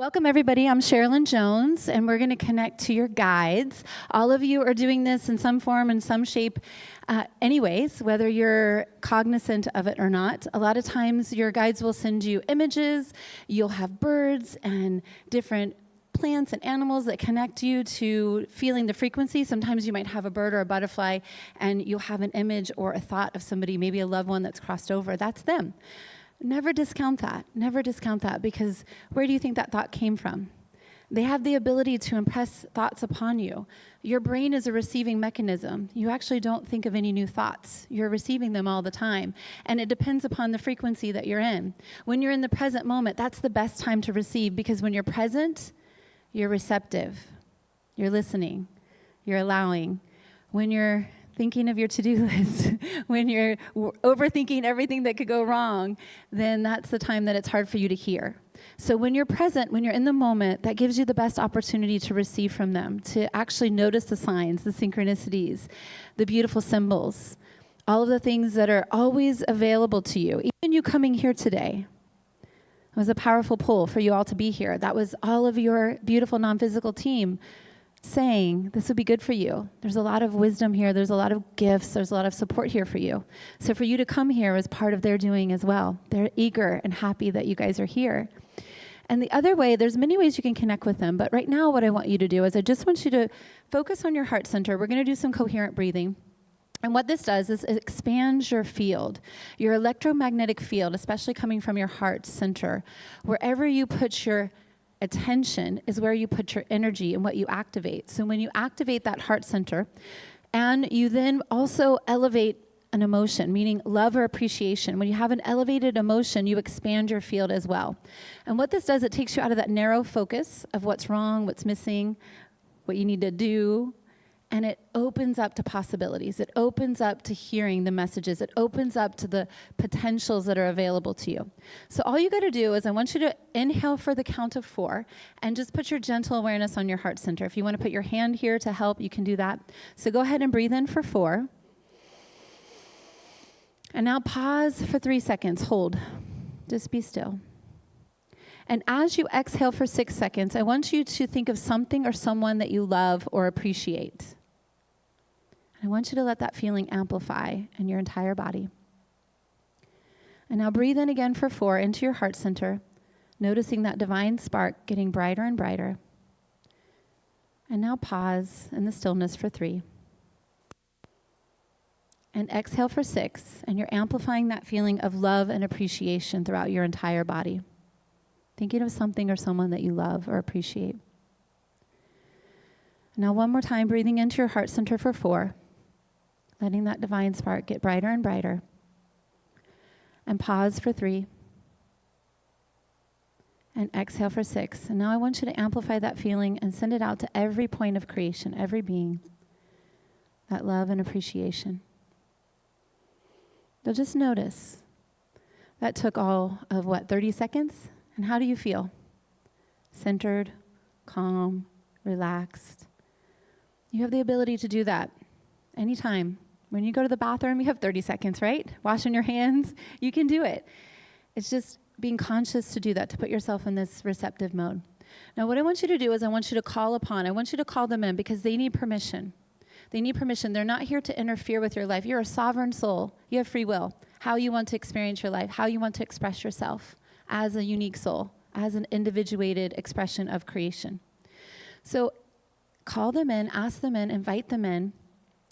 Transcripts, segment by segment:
Welcome, everybody. I'm Sherilyn Jones, and we're going to connect to your guides. All of you are doing this in some form, in some shape, anyways, whether you're cognizant of it or not. A lot of times, your guides will send you images. You'll have birds and different plants and animals that connect you to feeling the frequency. Sometimes you might have a bird or a butterfly, and you'll have an image or a thought of somebody, maybe a loved one that's crossed over. That's them. Never discount that. Never discount that, because where do you think that thought came from? They have the ability to impress thoughts upon you. Your brain is a receiving mechanism. You actually don't think of any new thoughts. You're receiving them all the time. And it depends upon the frequency that you're in. When you're in the present moment, that's the best time to receive, because when you're present, you're receptive. You're listening. You're allowing. When you're thinking of your to-do list, when you're overthinking everything that could go wrong, then that's the time that it's hard for you to hear. So when you're present, when you're in the moment, that gives you the best opportunity to receive from them, to actually notice the signs, the synchronicities, the beautiful symbols, all of the things that are always available to you. Even you coming here today, it was a powerful pull for you all to be here. That was all of your beautiful non-physical team saying, this would be good for you. There's a lot of wisdom here. There's a lot of gifts. There's a lot of support here for you. So for you to come here is part of their doing as well. They're eager and happy that you guys are here. And the other way, there's many ways you can connect with them. But right now, what I want you to do is I just want you to focus on your heart center. We're going to do some coherent breathing. And what this does is it expands your field, your electromagnetic field, especially coming from your heart center. Wherever you put your attention is where you put your energy and what you activate. So when you activate that heart center, and you then also elevate an emotion, meaning love or appreciation. When you have an elevated emotion, you expand your field as well. And what this does, it takes you out of that narrow focus of what's wrong, what's missing, what you need to do, and it opens up to possibilities. It opens up to hearing the messages. It opens up to the potentials that are available to you. So all you got to do is I want you to inhale for the count of 4 and just put your gentle awareness on your heart center. If you want to put your hand here to help, you can do that. So go ahead and breathe in for 4. And now pause for 3 seconds. Hold. Just be still. And as you exhale for 6 seconds, I want you to think of something or someone that you love or appreciate. I want you to let that feeling amplify in your entire body. And now breathe in again for 4 into your heart center, noticing that divine spark getting brighter and brighter. And now pause in the stillness for 3. And exhale for 6, and you're amplifying that feeling of love and appreciation throughout your entire body. Thinking of something or someone that you love or appreciate. Now one more time, breathing into your heart center for 4. Letting that divine spark get brighter and brighter. And pause for 3. And exhale for 6. And now I want you to amplify that feeling and send it out to every point of creation, every being. That love and appreciation. Now just notice. That took all of 30 seconds? And how do you feel? Centered, calm, relaxed. You have the ability to do that anytime. When you go to the bathroom, you have 30 seconds, right? Washing your hands, you can do it. It's just being conscious to do that, to put yourself in this receptive mode. Now, what I want you to do is I want you to call them in because they need permission. They need permission. They're not here to interfere with your life. You're a sovereign soul. You have free will. How you want to experience your life, how you want to express yourself as a unique soul, as an individuated expression of creation. So call them in, ask them in, invite them in.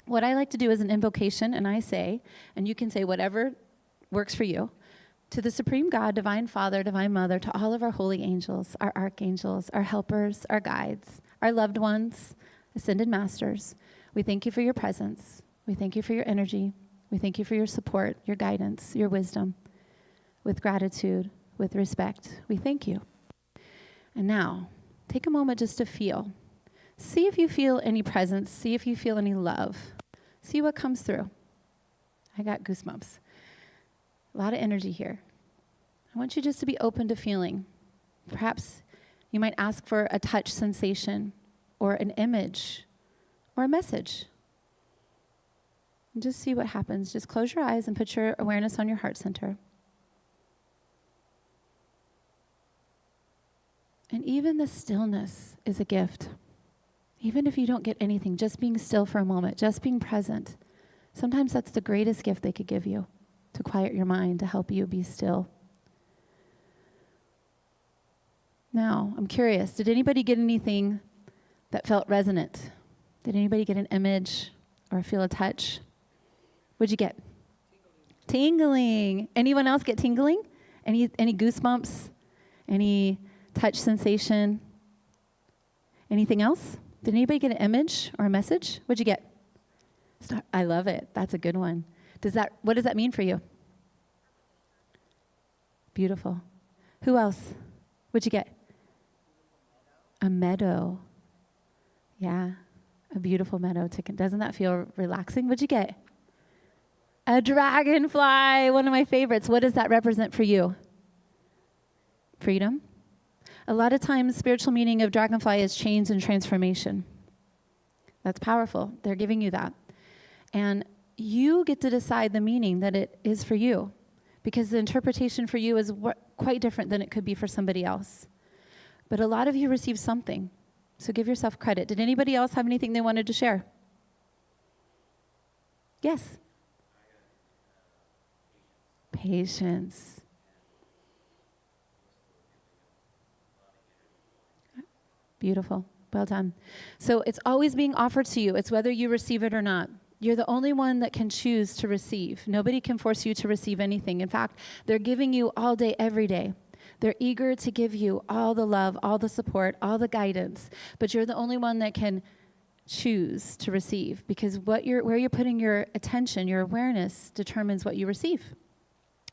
What I like to do is an invocation, and I say, and you can say whatever works for you, to the Supreme God, Divine Father, Divine Mother, to all of our holy angels, our archangels, our helpers, our guides, our loved ones, ascended masters. We thank you for your presence. We thank you for your energy. We thank you for your support, your guidance, your wisdom. With gratitude, with respect, we thank you. And now, take a moment just to feel. See if you feel any presence. See if you feel any love. See what comes through. I got goosebumps. A lot of energy here. I want you just to be open to feeling. Perhaps you might ask for a touch sensation or an image or a message. And just see what happens. Just close your eyes and put your awareness on your heart center. And even the stillness is a gift. Even if you don't get anything, just being still for a moment, just being present. Sometimes that's the greatest gift they could give you, to quiet your mind, to help you be still. Now, I'm curious, did anybody get anything that felt resonant? Did anybody get an image or feel a touch? What'd you get? Tingling. Anyone else get tingling? Any goosebumps? Any touch sensation? Anything else? Did anybody get an image or a message? What'd you get? I love it. That's a good one. What does that mean for you? Beautiful. Who else? What'd you get? A meadow. Yeah, a beautiful meadow. Doesn't that feel relaxing? What'd you get? A dragonfly, one of my favorites. What does that represent for you? Freedom. A lot of times, spiritual meaning of dragonfly is change and transformation. That's powerful. They're giving you that. And you get to decide the meaning that it is for you, because the interpretation for you is quite different than it could be for somebody else. But a lot of you receive something, so give yourself credit. Did anybody else have anything they wanted to share? Yes? Patience. Beautiful. Well done. So it's always being offered to you. It's whether you receive it or not. You're the only one that can choose to receive. Nobody can force you to receive anything. In fact, they're giving you all day, every day. They're eager to give you all the love, all the support, all the guidance. But you're the only one that can choose to receive, because where you're putting your attention, your awareness, determines what you receive.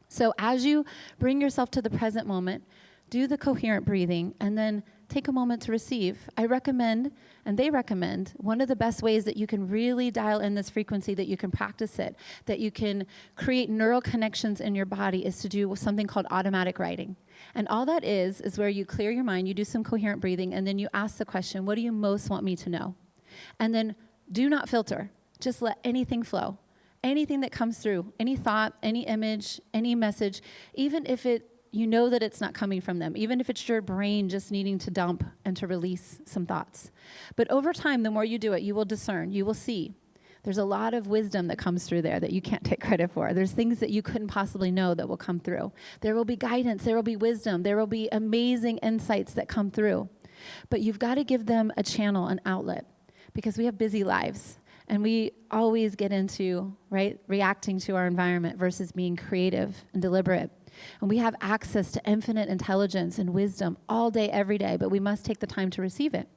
So as you bring yourself to the present moment, do the coherent breathing, and then take a moment to receive. I recommend, and they recommend, one of the best ways that you can really dial in this frequency, that you can practice it, that you can create neural connections in your body, is to do something called automatic writing. And all that is where you clear your mind, you do some coherent breathing, and then you ask the question, what do you most want me to know? And then do not filter. Just let anything flow. Anything that comes through, any thought, any image, any message, even if you know that it's not coming from them, even if it's your brain just needing to dump and to release some thoughts. But over time, the more you do it, you will discern, you will see. There's a lot of wisdom that comes through there that you can't take credit for. There's things that you couldn't possibly know that will come through. There will be guidance, there will be wisdom, there will be amazing insights that come through. But you've got to give them a channel, an outlet, because we have busy lives. And we always get into, reacting to our environment versus being creative and deliberate. And we have access to infinite intelligence and wisdom all day, every day, but we must take the time to receive it.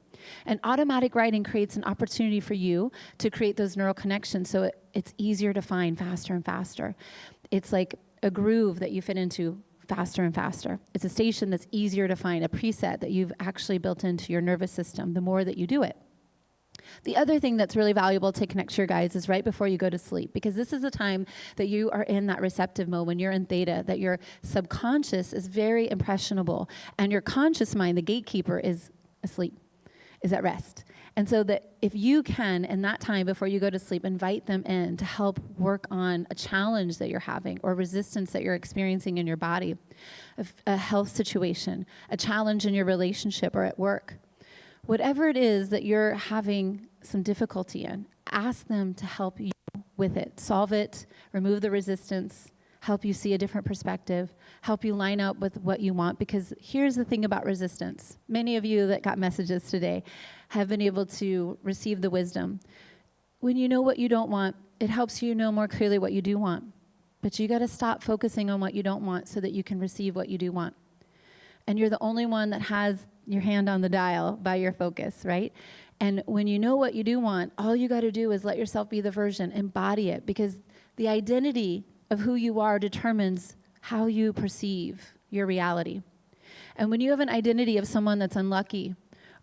And automatic writing creates an opportunity for you to create those neural connections, so it's easier to find faster and faster. It's like a groove that you fit into faster and faster. It's a station that's easier to find, a preset that you've actually built into your nervous system the more that you do it. The other thing that's really valuable to connect to your guides is right before you go to sleep, because this is the time that you are in that receptive mode, when you're in theta, that your subconscious is very impressionable, and your conscious mind, the gatekeeper, is asleep, is at rest. And so that if you can, in that time before you go to sleep, invite them in to help work on a challenge that you're having or resistance that you're experiencing in your body, a health situation, a challenge in your relationship or at work. Whatever it is that you're having some difficulty in, ask them to help you with it. Solve it, remove the resistance, help you see a different perspective, help you line up with what you want. Because here's the thing about resistance. Many of you that got messages today have been able to receive the wisdom. When you know what you don't want, it helps you know more clearly what you do want. But you got to stop focusing on what you don't want so that you can receive what you do want. And you're the only one that has your hand on the dial by your focus, right? And when you know what you do want, all you got to do is let yourself be the version, embody it, because the identity of who you are determines how you perceive your reality. And when you have an identity of someone that's unlucky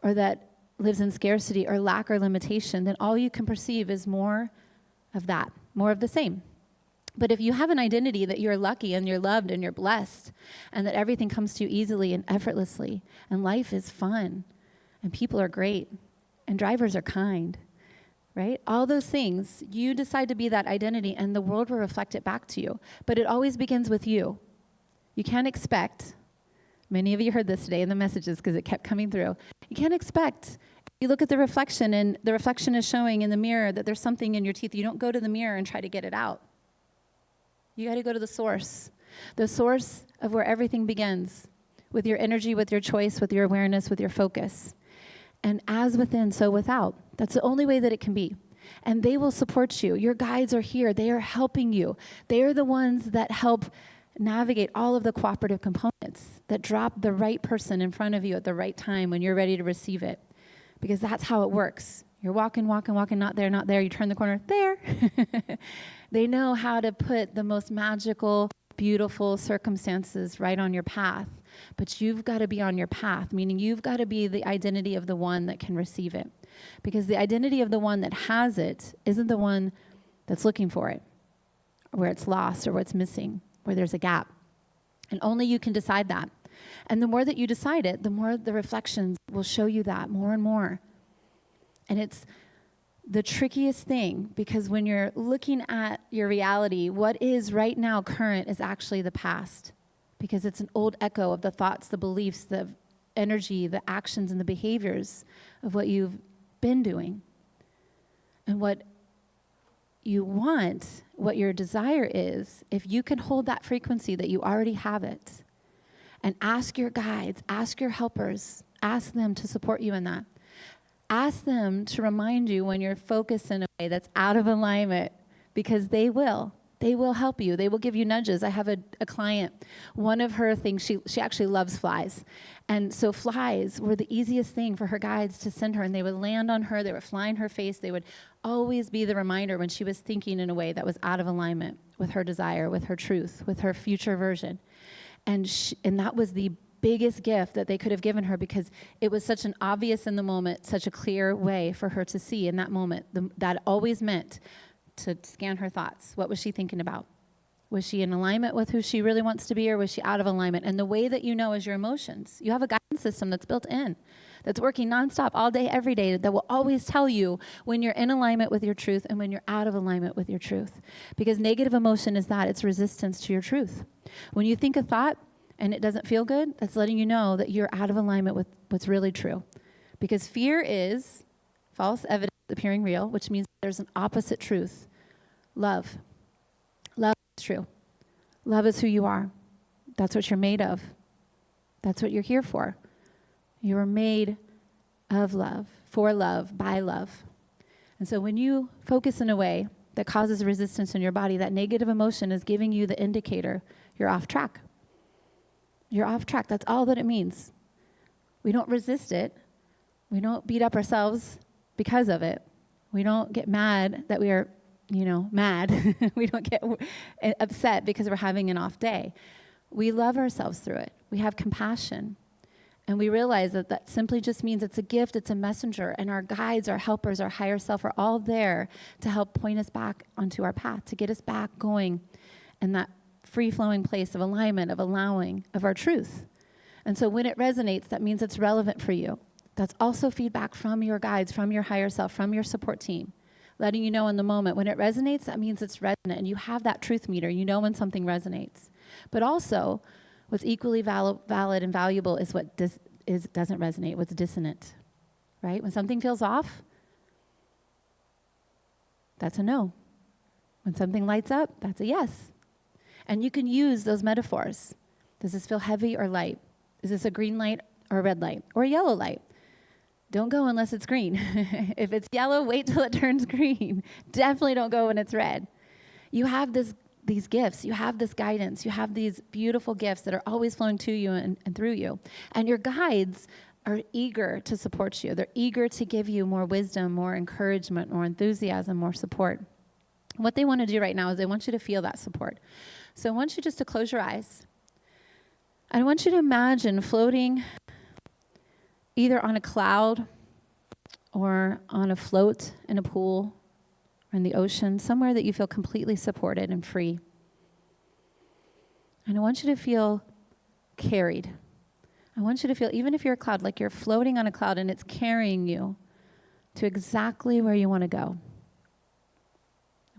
or that lives in scarcity or lack or limitation, then all you can perceive is more of that, more of the same. But if you have an identity that you're lucky and you're loved and you're blessed and that everything comes to you easily and effortlessly and life is fun and people are great and drivers are kind, right? All those things, you decide to be that identity and the world will reflect it back to you. But it always begins with you. You can't expect Many of you heard this today in the messages because it kept coming through. You can't expect. You look at the reflection and the reflection is showing in the mirror that there's something in your teeth. You don't go to the mirror and try to get it out. You got to go to the source of where everything begins, with your energy, with your choice, with your awareness, with your focus. And as within, so without. That's the only way that it can be. And they will support you. Your guides are here. They are helping you. They are the ones that help navigate all of the cooperative components, that drop the right person in front of you at the right time when you're ready to receive it. Because that's how it works. You're walking, not there, not there. You turn the corner, there. They know how to put the most magical, beautiful circumstances right on your path. But you've got to be on your path, meaning you've got to be the identity of the one that can receive it. Because the identity of the one that has it isn't the one that's looking for it, or where it's lost, or where it's missing, where there's a gap. And only you can decide that. And the more that you decide it, the more the reflections will show you that more and more. And it's the trickiest thing, because when you're looking at your reality, what is right now current is actually the past, because it's an old echo of the thoughts, the beliefs, the energy, the actions, and the behaviors of what you've been doing. And what you want, what your desire is, if you can hold that frequency that you already have it, and ask your guides, ask your helpers, ask them to support you in that. Ask them to remind you when you're focused in a way that's out of alignment, because they will. They will help you. They will give you nudges. I have a client, one of her things, she actually loves flies. And so flies were the easiest thing for her guides to send her, and they would land on her, they would fly in her face, they would always be the reminder when she was thinking in a way that was out of alignment with her desire, with her truth, with her future version. And that was the biggest gift that they could have given her, because it was such an obvious in the moment, such a clear way for her to see in that moment. That always meant to scan her thoughts. What was she thinking about? Was she in alignment with who she really wants to be, or was she out of alignment? And the way that you know is your emotions. You have a guidance system that's built in, that's working nonstop all day, every day, that will always tell you when you're in alignment with your truth and when you're out of alignment with your truth. Because negative emotion is that, it's resistance to your truth. When you think a thought and it doesn't feel good, that's letting you know that you're out of alignment with what's really true. Because fear is false evidence appearing real, which means there's an opposite truth. Love. Love is true. Love is who you are. That's what you're made of. That's what you're here for. You were made of love, for love, by love. And so when you focus in a way that causes resistance in your body, that negative emotion is giving you the indicator you're off track. You're off track. That's all that it means. We don't resist it. We don't beat up ourselves because of it. We don't get mad that we are, mad. We don't get upset because we're having an off day. We love ourselves through it. We have compassion. And we realize that that simply just means it's a gift, it's a messenger, and our guides, our helpers, our higher self are all there to help point us back onto our path, to get us back going in that free-flowing place of alignment, of allowing, of our truth. And so when it resonates, that means it's relevant for you. That's also feedback from your guides, from your higher self, from your support team, letting you know in the moment. When it resonates, that means it's resonant, and you have that truth meter. You know when something resonates. But also, what's equally valid and valuable is what doesn't resonate, what's dissonant, right? When something feels off, that's a no. When something lights up, that's a yes. And you can use those metaphors. Does this feel heavy or light? Is this a green light or a red light or a yellow light? Don't go unless it's green. If it's yellow, wait till it turns green. Definitely don't go when it's red. You have these gifts, you have this guidance, you have these beautiful gifts that are always flowing to you and through you. And your guides are eager to support you. They're eager to give you more wisdom, more encouragement, more enthusiasm, more support. What they want to do right now is they want you to feel that support. So I want you just to close your eyes. I want you to imagine floating either on a cloud or on a float in a pool or in the ocean, somewhere that you feel completely supported and free. And I want you to feel carried. I want you to feel, even if you're a cloud, like you're floating on a cloud and it's carrying you to exactly where you want to go.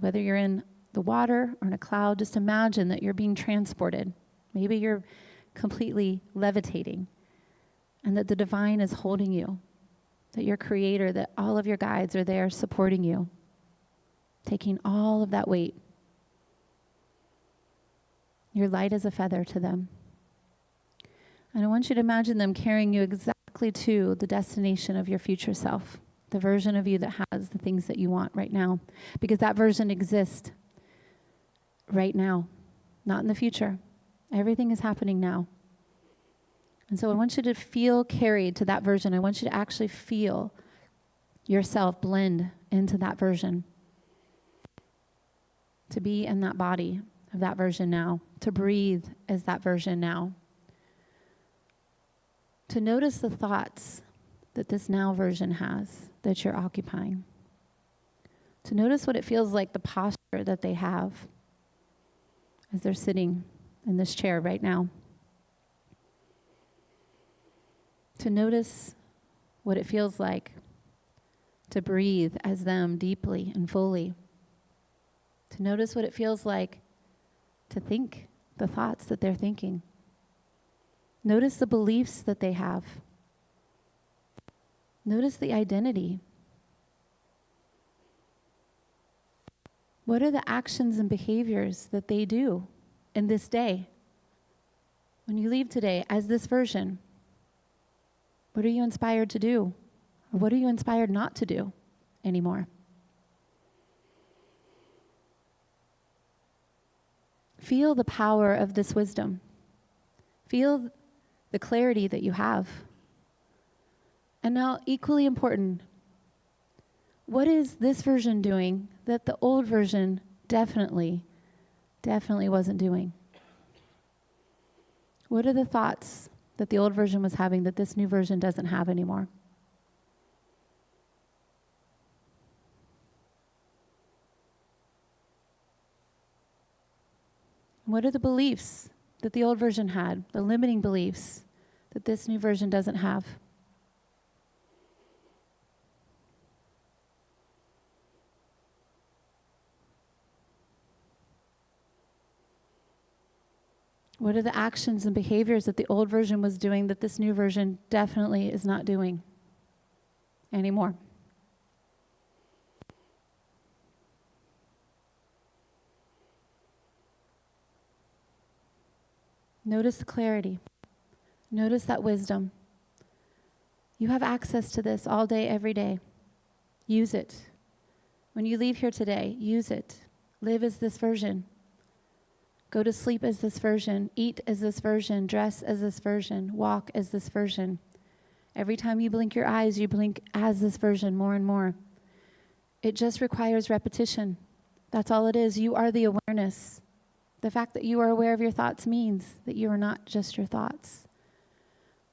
Whether you're in the water or in a cloud, just imagine that you're being transported. Maybe you're completely levitating, and that the divine is holding you, that your creator, that all of your guides are there supporting you, taking all of that weight. You're light as a feather to them. And I want you to imagine them carrying you exactly to the destination of your future self, the version of you that has the things that you want right now, because that version exists right now, not in the future. Everything is happening now. And so I want you to feel carried to that version. I want you to actually feel yourself blend into that version, to be in that body of that version now, to breathe as that version now, to notice the thoughts that this now version has that you're occupying, to notice what it feels like, the posture that they have as they're sitting in this chair right now, to notice what it feels like to breathe as them deeply and fully, to notice what it feels like to think the thoughts that they're thinking. Notice the beliefs that they have. Notice the identity. What are the actions and behaviors that they do in this day? When you leave today as this version, what are you inspired to do? Or what are you inspired not to do anymore? Feel the power of this wisdom. Feel the clarity that you have. And now, equally important, what is this version doing that the old version definitely wasn't doing? What are the thoughts that the old version was having that this new version doesn't have anymore? What are the beliefs that the old version had, the limiting beliefs that this new version doesn't have? What are the actions and behaviors that the old version was doing that this new version definitely is not doing anymore? Notice the clarity. Notice that wisdom. You have access to this all day, every day. Use it. When you leave here today, use it. Live as this version. Go to sleep as this version. Eat as this version. Dress as this version. Walk as this version. Every time you blink your eyes, you blink as this version more and more. It just requires repetition. That's all it is. You are the awareness. The fact that you are aware of your thoughts means that you are not just your thoughts.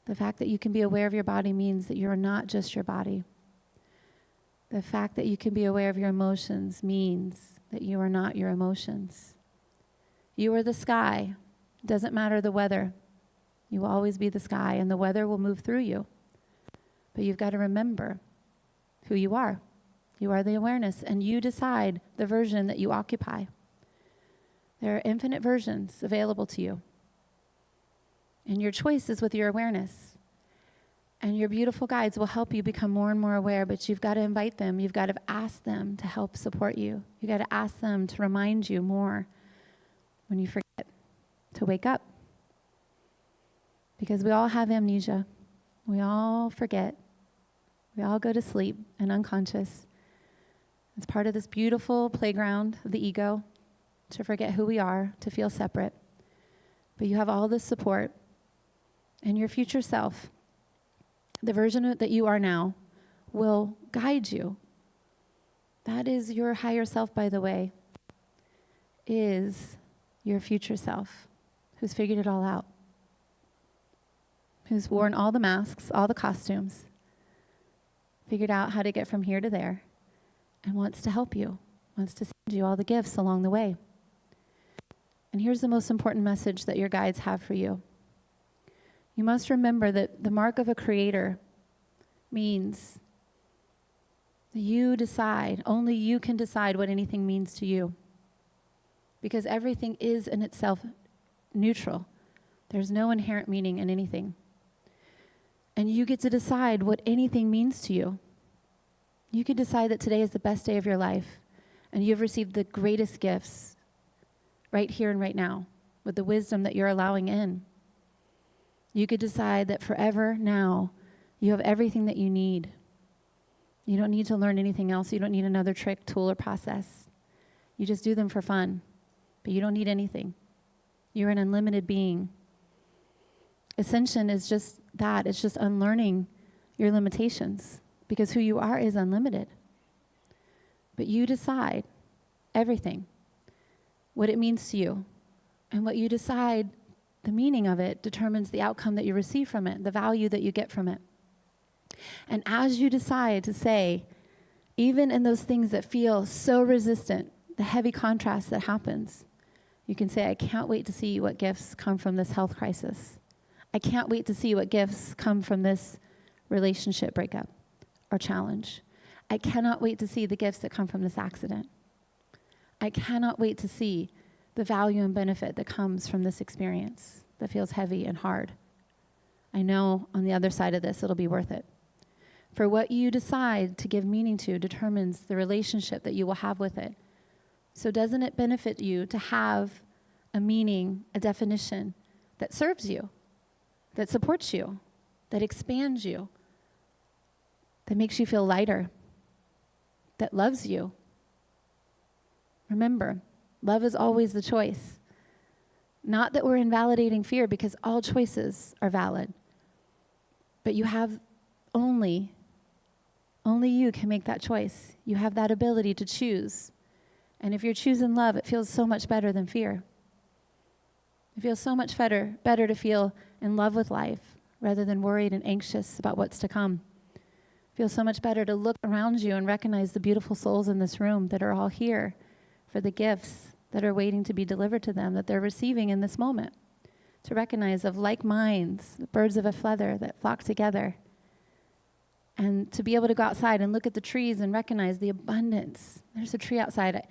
The fact that you can be aware of your body means that you are not just your body. The fact that you can be aware of your emotions means that you are not your emotions. You are the sky. It doesn't matter the weather. You will always be the sky, and the weather will move through you. But you've got to remember who you are. You are the awareness, and you decide the version that you occupy. There are infinite versions available to you. And your choice is with your awareness. And your beautiful guides will help you become more and more aware, but you've got to invite them. You've got to ask them to help support you. You've got to ask them to remind you more when you forget to wake up. Because we all have amnesia. We all forget. We all go to sleep and unconscious. It's part of this beautiful playground of the ego, to forget who we are, to feel separate. But you have all this support, and your future self, the version that you are now, will guide you. That is your higher self, by the way, is your future self, who's figured it all out, who's worn all the masks, all the costumes, figured out how to get from here to there, and wants to help you, wants to send you all the gifts along the way. And here's the most important message that your guides have for you. You must remember that the mark of a creator means that you decide, only you can decide what anything means to you. Because everything is in itself neutral. There's no inherent meaning in anything. And you get to decide what anything means to you. You could decide that today is the best day of your life, and you've received the greatest gifts right here and right now with the wisdom that you're allowing in. You could decide that forever now you have everything that you need. You don't need to learn anything else. You don't need another trick, tool, or process. You just do them for fun, but you don't need anything. You're an unlimited being. Ascension is just that. It's just unlearning your limitations, because who you are is unlimited. But you decide everything, what it means to you. And what you decide, the meaning of it, determines the outcome that you receive from it, the value that you get from it. And as you decide to say, even in those things that feel so resistant, the heavy contrast that happens, you can say, I can't wait to see what gifts come from this health crisis. I can't wait to see what gifts come from this relationship breakup or challenge. I cannot wait to see the gifts that come from this accident. I cannot wait to see the value and benefit that comes from this experience that feels heavy and hard. I know on the other side of this, it'll be worth it. For what you decide to give meaning to determines the relationship that you will have with it. So doesn't it benefit you to have a meaning, a definition that serves you, that supports you, that expands you, that makes you feel lighter, that loves you? Remember, love is always the choice. Not that we're invalidating fear, because all choices are valid. But you have only you can make that choice. You have that ability to choose. And if you're choosing love, it feels so much better than fear. It feels so much better to feel in love with life rather than worried and anxious about what's to come. It feels so much better to look around you and recognize the beautiful souls in this room that are all here for the gifts that are waiting to be delivered to them, that they're receiving in this moment. To recognize of like minds, birds of a feather that flock together. And to be able to go outside and look at the trees and recognize the abundance. There's a tree outside. I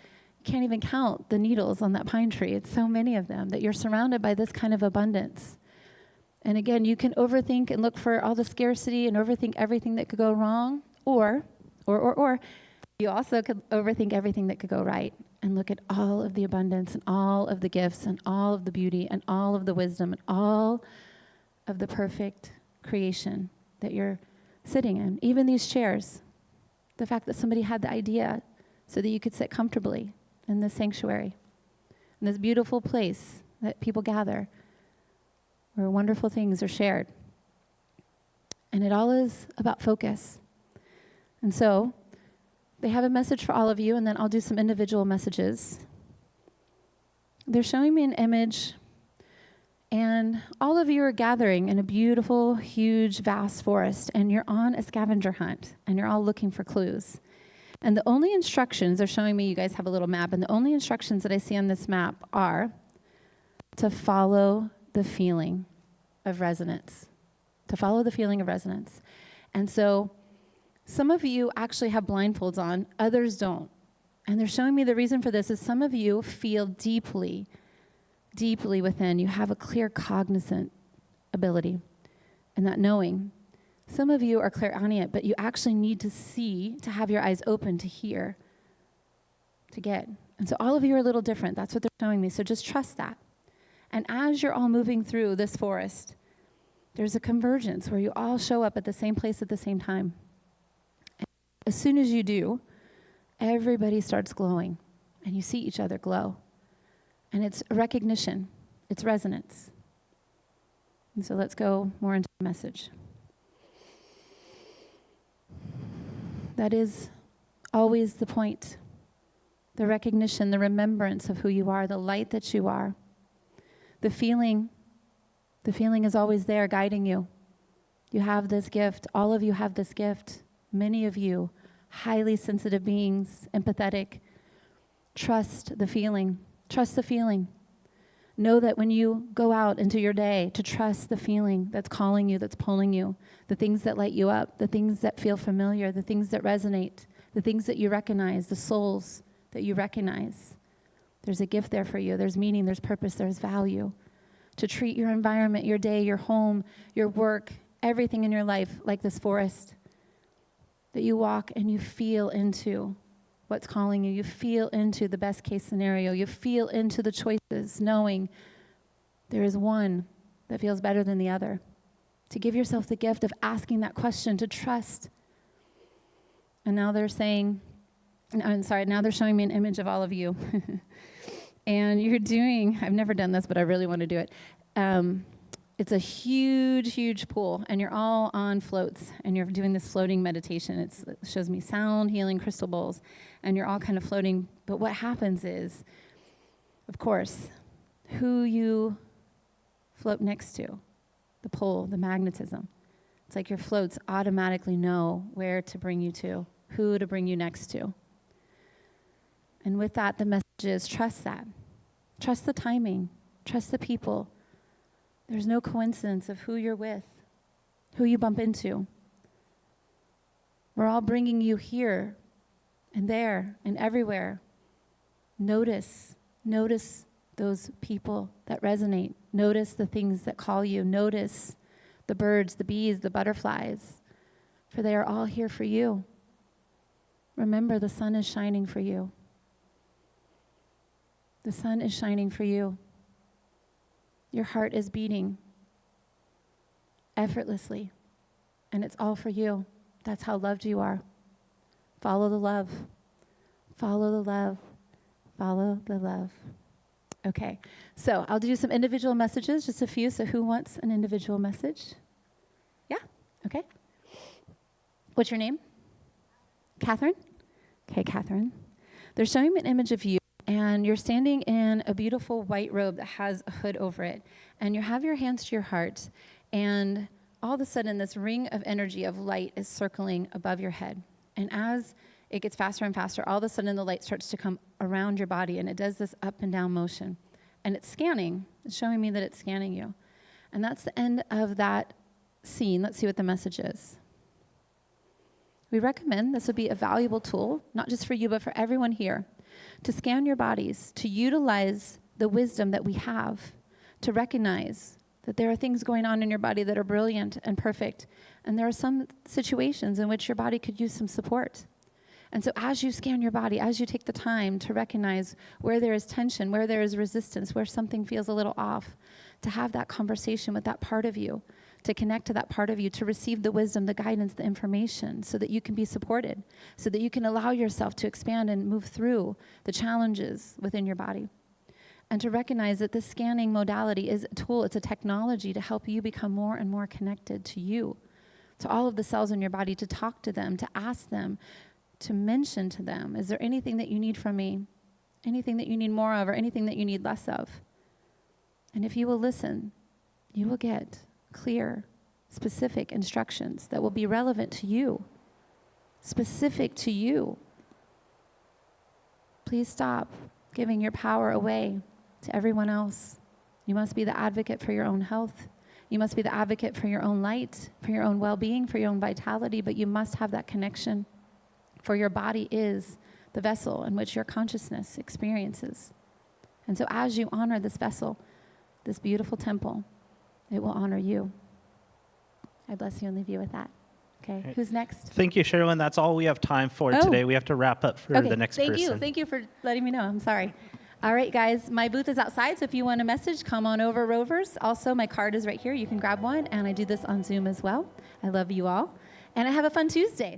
can't even count the needles on that pine tree. It's so many of them, that you're surrounded by this kind of abundance. And again, you can overthink and look for all the scarcity and overthink everything that could go wrong, or you also could overthink everything that could go right and look at all of the abundance and all of the gifts and all of the beauty and all of the wisdom and all of the perfect creation that you're sitting in. Even these chairs, the fact that somebody had the idea so that you could sit comfortably in this sanctuary, in this beautiful place that people gather, where wonderful things are shared. And it all is about focus. And so they have a message for all of you, and then I'll do some individual messages. They're showing me an image, and all of you are gathering in a beautiful, huge, vast forest, and you're on a scavenger hunt, and you're all looking for clues. And the only instructions, they're showing me, you guys have a little map, and the only instructions that I see on this map are to follow the feeling of resonance. To follow the feeling of resonance. And so some of you actually have blindfolds on, others don't. And they're showing me the reason for this is some of you feel deeply, deeply within. You have a clear cognizant ability and that knowing. Some of you are clairaudient, but you actually need to see, to have your eyes open, to hear, to get. And so all of you are a little different. That's what they're showing me. So just trust that. And as you're all moving through this forest, there's a convergence where you all show up at the same place at the same time. And as soon as you do, everybody starts glowing, and you see each other glow. And it's recognition. It's resonance. And so let's go more into the message. That is always the point. The recognition, the remembrance of who you are, the light that you are. The feeling is always there guiding you. You have this gift. All of you have this gift. Many of you, highly sensitive beings, empathetic. Trust the feeling. Trust the feeling. Know that when you go out into your day, to trust the feeling that's calling you, that's pulling you, the things that light you up, the things that feel familiar, the things that resonate, the things that you recognize, the souls that you recognize. There's a gift there for you. There's meaning, there's purpose, there's value. to treat your environment, your day, your home, your work, everything in your life like this forest. That you walk and you feel into what's calling you. You feel into the best case scenario. You feel into the choices, knowing there is one that feels better than the other. To give yourself the gift of asking that question, to trust. And now they're saying, now they're showing me an image of all of you. And you're doing, I've never done this, but I really want to do it. It's a huge, huge pool, and you're all on floats, and you're doing this floating meditation. It shows me sound healing crystal bowls, and you're all kind of floating. But what happens is, of course, who you float next to, the pull, the magnetism. It's like your floats automatically know where to bring you to, who to bring you next to. And with that, the message is trust that. Trust the timing. Trust the people. There's no coincidence of who you're with, who you bump into. We're all bringing you here and there and everywhere. Notice those people that resonate. Notice the things that call you. Notice the birds, the bees, the butterflies, for they are all here for you. Remember, the sun is shining for you. The sun is shining for you. Your heart is beating effortlessly, and it's all for you. That's how loved you are. Follow the love. Follow the love. Follow the love. Okay, so I'll do some individual messages, just a few. So who wants an individual message? Yeah, okay. What's your name? Catherine? Okay, Catherine. They're showing me an image of you. And you're standing in a beautiful white robe that has a hood over it. And you have your hands to your heart. And all of a sudden, this ring of energy of light is circling above your head. And as it gets faster and faster, all of a sudden, the light starts to come around your body. And it does this up and down motion. And it's scanning. It's showing me that it's scanning you. And that's the end of that scene. Let's see what the message is. We recommend this would be a valuable tool, not just for you, but for everyone here, to scan your bodies, to utilize the wisdom that we have, to recognize that there are things going on in your body that are brilliant and perfect, and there are some situations in which your body could use some support. And so as you scan your body, as you take the time to recognize where there is tension, where there is resistance, where something feels a little off, to have that conversation with that part of you, to connect to that part of you, to receive the wisdom, the guidance, the information, so that you can be supported, so that you can allow yourself to expand and move through the challenges within your body. And to recognize that this scanning modality is a tool, it's a technology to help you become more and more connected to you, to all of the cells in your body, to talk to them, to ask them, to mention to them, is there anything that you need from me? Anything that you need more of, or anything that you need less of? And if you will listen, you will get clear, specific instructions that will be relevant to you, specific to you. Please stop giving your power away to everyone else. You must be the advocate for your own health. You must be the advocate for your own light, for your own well-being, for your own vitality, but you must have that connection, for your body is the vessel in which your consciousness experiences. And so as you honor this vessel, this beautiful temple, it will honor you. I bless you and leave you with that. Okay, Right. Who's next? Thank you, Sherilyn. That's all we have time for today. We have to wrap up for the next person. Thank you for letting me know. I'm sorry. All right, guys, my booth is outside, so if you want a message, come on over, Rovers. Also, my card is right here. You can grab one, and I do this on Zoom as well. I love you all, and I have a fun Tuesday.